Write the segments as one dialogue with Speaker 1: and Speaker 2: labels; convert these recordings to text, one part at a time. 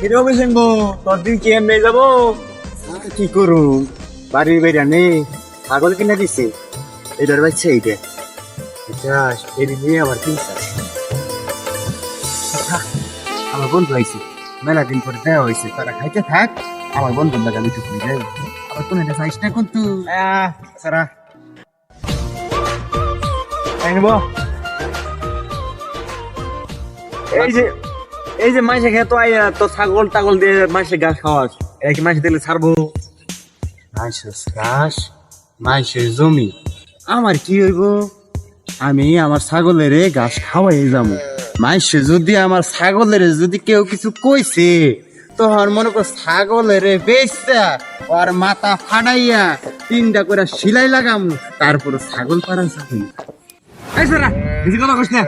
Speaker 1: এরকম শুনবো তোর দিন কি এমনি যাবো
Speaker 2: কি করুম বাড়ির বেড়া নেই ছাগল কিনা দিছে এটার বাচ্চা এইটা চাষ এটি নিয়ে আবার কিনছে আমার বন্ধু আইছে মেলা দিন পরে দেওয়া হয়েছে তারা খাইতে থাক আমার বন্ধুর লাগা আমি টুকুই যাই আবার কোন এটা চাইস না কিন্তু সারা
Speaker 1: আইনবো এই যে মাইসে খেয়ে তো আইয়া তো ছাগল টাগল দিয়ে মাইসে ঘাস খাওয়াস এটা কি মাইসে দিলে ছাড়বো
Speaker 2: মাইশের ঘাস মাইশের জমি আমার কি হইব আমি আমার ছাগলের ঘাস খাওয়াই যাবো মাইশে যদি আমার ছাগলের যদি কেউ কিছু কইছে তখন মনে কর ছাগলের বেচা আর মাথা ফাটাইয়া 3টা করে সিলাই লাগাম তারপরে ছাগল পাড়া যাবে
Speaker 1: এই সারা বেশি কথা কইস না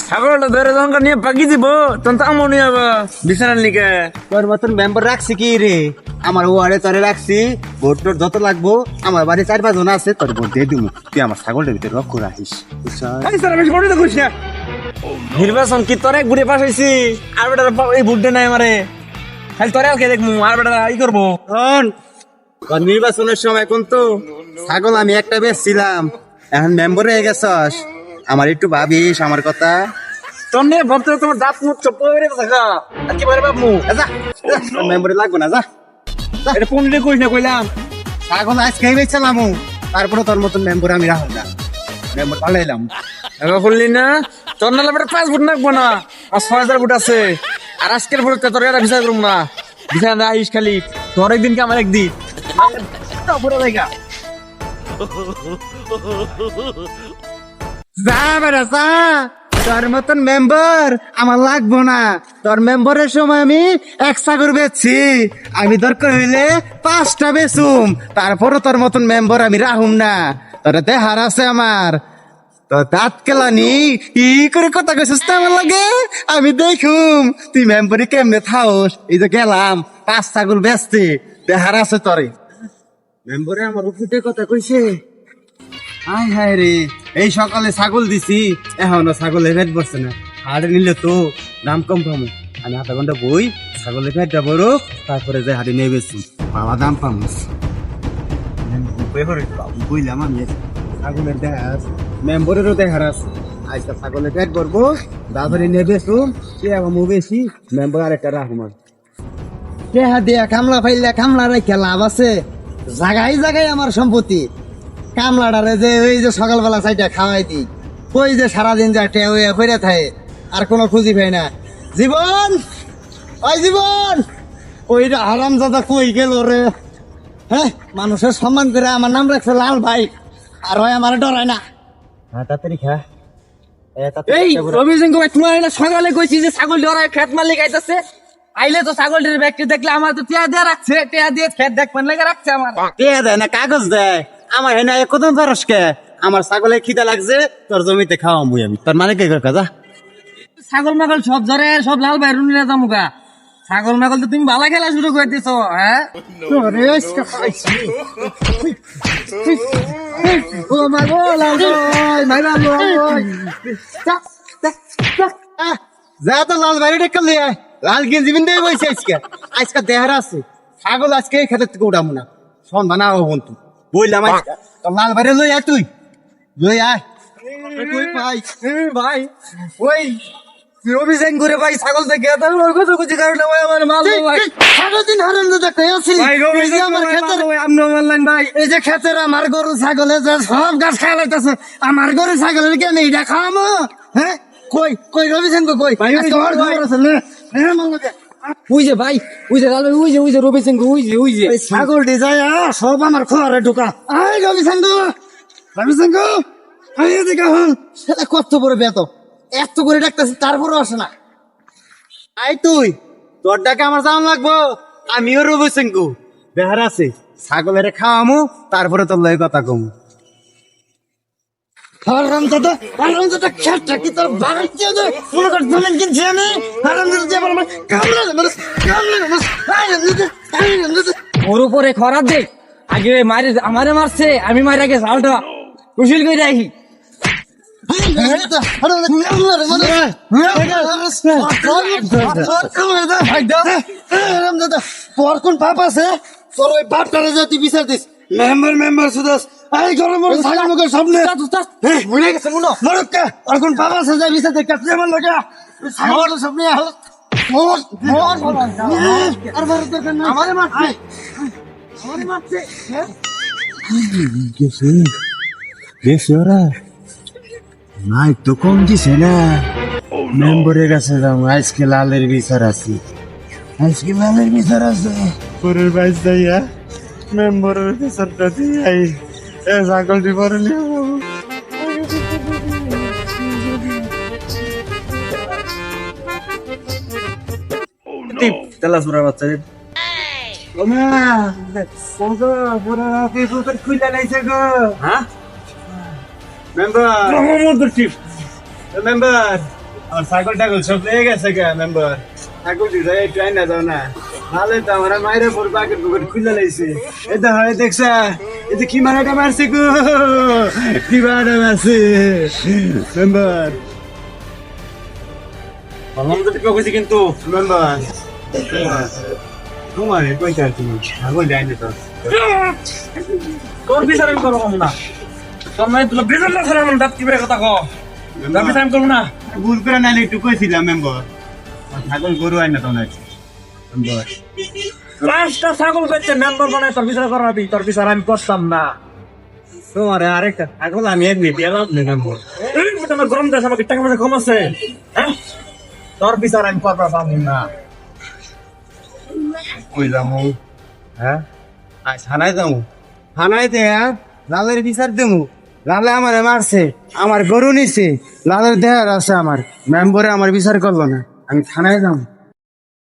Speaker 1: ছাগলটা ধরে যখন নিয়ে পাকি দিব তখন তো আমও নিয়ে যাবো বিছানার লিগে
Speaker 2: তোর মতন মেম্বার রাখছি কি রে আমার ওয়ারে তরে রাখছি ভোট টোট যত লাগবো আমার বাড়ি 4-5 জন আছে তোর ভোট দিয়ে দিব তুই আমার ছাগলটার ভিতরে রক্ষা রাখিস
Speaker 1: এই সারা বেশি কথা কইস না নির্বাচন কি তোরে ঘুরে পাস হইছি আর বেটা এই ভোটে নাই আমারে খালি তোরে ওকে দেখমু আর বেটা ই করবো
Speaker 2: শোন নির্বাচনের সময় কিন্তু ছাগল আমি একটা বেচছিলাম এখন মেম্বার হয়ে গেছস আমার একটু ভাবিস আমার কথা
Speaker 1: তোর নিয়ে ভাবতে তোমার দাঁত মুখ চপ্প হয়ে থাকা আর কি পারে বাবু
Speaker 2: মেম্বারে লাগবো না যা
Speaker 1: এটা পনেরো কইস না কইলাম
Speaker 2: ছাগল আজকেই বেচছিলাম তারপরে তোর মতন মেম্বার আমি রাখব না মেম্বার পালাইলাম
Speaker 1: এবার বললি না তোর নালে বেটা 5 ফুট নাকবো না আর 6000 ফুট আছে আর আজকের ফুট তোর এটা বিচার করুম না বিচার না আইস খালি তোর একদিন কি আমার একদিন পুরো জায়গা
Speaker 2: যা বেটা যা তোর মতন মেম্বার আমার লাগবো না তোর মেম্বারের সময় আমি 1 ছাগল বেচছি আমি দরকার হইলে 5টা বেচুম তারপরে তোর মতন মেম্বার আমি রাহুম না তোর দেহার আছে আমার তো দাঁত কেলানি ই করে কথা কইছিস তো আমার লাগে আমি দেখুম তুই মেম্বারি কেমনে থাওস এই যে গেলাম 5 ছাগল বেচতে দেহার আছে তোরে মেম্বারে আমার উপরে কথা কইছে হাই হাই রে এই সকালে ছাগল দিছি এখনো ছাগলের পেট বসছে না হাড়ে নিলে তো দাম কম পাবো আমি আধা ঘন্টা বই ছাগলের পেটটা বড় তারপরে যে হাড়ে নিয়ে বেশি বাবা দাম পাবো বুঝলাম আমি ছাগলের দেখার মেম্বরেরও দেখার আছে আজকে ছাগলের পেট ভরবো তারপরে নিয়ে বেশু সে আমু বেশি মেম্বর আরেকটা রাখুম দেহা দিয়া কামলা ফাইলে কামলা রেখে লাভ আছে জাগাই জাগাই আমার সম্পত্তি কামলাটারে যে ওই যে সকালবেলা চাইটা খাওয়াই দি কই যে সারাদিন যা টেয়া হইয়া থাকে আর কোনো খুঁজি পাই না জীবন ওই জীবন ওইটা আরাম দাদা কই গেল রে হ্যাঁ মানুষের সম্মান করে আমার নাম রাখছে লাল ভাই আর ওই আমার ডরায় না তাড়াতাড়ি খা
Speaker 1: এই রবি সিং ভাই তোমার না সকালে কইছি যে ছাগল ডরায় খেত মালিক আইতাছে আইলে তো ছাগলটির ব্যক্তি দেখলে আমার তো টিয়া দিয়ে রাখছে টিয়া দিয়ে খেত দেখবেন লেগে রাখছে আমার
Speaker 2: টিয়া দেয় না কাগজ দেয় আমার হেনা কদম পারসকে আমার ছাগলের খিদা লাগছে তোর জমিতে খাওয়াবো আমি তোর মানে কে কাজা
Speaker 1: ছাগল মাগল সব ধরে সব লাল ভাই রুনি যামুকা ছাগল মাগল তো তুমি ভালো খেলা শুরু করে দিছো হ্যাঁ
Speaker 2: ও মাগো লাল ভাই ভাই ভাই যা তো লাল ভাই ডেকে লিয়ে লাল গেঞ্জি বিন্দে বইছে আজকে আজকে দেহার আছে ছাগল আজকে খেতে থেকে উঠাবো না সন্ধ্যা না হবো তুই বললাম তো লাল ভাই লই আয় তুই লই আয় ভাই
Speaker 1: ভাই
Speaker 2: ওই রবি সিং করে ভাই ছাগল দেখে কত কিছু কারণে আমার মাল ভাই সারাদিন হারান দাদা কে আছিস
Speaker 1: ভাই রবি সিং আমার খেতের আপনি বললেন ভাই
Speaker 2: এই যে খেতের আমার গরু ছাগলে যে সব গাছ খাওয়াইতেছে আমার গরু ছাগলের কেন এইটা খাওয়ামো হ্যাঁ কই কই রবি সিং কই
Speaker 1: ভাই
Speaker 2: ওই যে ভাই ওই যে লাল ভাই ওই যে রবি সিং ওই যে ছাগল দিয়ে যায় সব আমার খোয়ারে ঢোকা আয় রবি সিং আয় এদিকে হন সেটা কত বড় বেত এত করে ডাকতেছি তারপরও আসে না আই তুই তোর ডাকে আমার যাওয়া লাগবো আমিও রবি সিং বেহার আছে ছাগলের খাওয়ামু তারপরে তোর লয় কথা কমু হারামজাদা খেটটা কি তোর বাড়িতে দে মনে কর জমিন কিনছি আমি হারামজাদা যে আমার কামলা
Speaker 1: ওর উপরে খরার দে আগে মারে আমারে মারছে আমি মারা গেছে আলটা কুশল করে রাখি
Speaker 2: তোর কোন বাপ আছে তোর ওই বাপটারে যে তুই বিচার দিস মেম্বার সুদাস এই ঘরে মরে ছাগল মুখের সামনে ভুলে গেছে মনে মরক্কা আর কোন বাপ আছে যে বিচার দিস কাছে আমার লাগা ছাগল সামনে আর বড় দরকার না আমারে মারছে গেছে ওরা নাই তো কম দিছে না মেম্বারের কাছে যাও আজকে লালের বিচার আছে পরের বাইশ যাইয়া মেম্বারের বিচারটা দিয়ে আই এ ছাগলটি পরে নিয়ে
Speaker 1: তেলাস বুড়ার বাচ্চা হ্যাঁ
Speaker 2: মেম্বার আমার ছাগল টাগল সব লেগে গেছে কে মেম্বার ছাগল দিতে একটু আইনা যাও না নালে তো আমার মায়ের পর বাকেট বুকেট খুলে লাইছে এটা হয় দেখছা এটা কি মারাটা মারছে গো কি মারাটা মারছে মেম্বার
Speaker 1: বললাম তো টিপে কইছি কিন্তু
Speaker 2: মেম্বার তোমার কইতা তুমি ছাগল ডাইনে তো
Speaker 1: তোর বিচার আমি করবো না তোর মানে তুলো বিচার না ছাড়া আমার দাঁত কি বেড়ে কথা কো তোর বিচার আমি করবো না
Speaker 2: ভুল করে নালে একটু কইছিলাম মেম্বার ছাগল গরু আইনা তো না মেম্বার
Speaker 1: লাস্টটা ছাগল করছে মেম্বার বানায় তোর বিচার করাবি তোর বিচার আমি করতাম না
Speaker 2: তোমার আরেকটা ছাগল আমি এমনি পেলাম না মেম্বার
Speaker 1: এই বেটা আমার গরম দেশ আমাকে টাকা পয়সা কম আছে হ্যাঁ তোর বিচার আমি করবার পাবো না
Speaker 2: কইলাম হ্যাঁ আজ থানায় যাবো থানায় দেয়া লালের বিচার দেবো লালে আমারে মারছে আমার গরু নিছে লালের দেহার আছে আমার মেম্বরে আমার বিচার করলো না আমি থানায় যাবো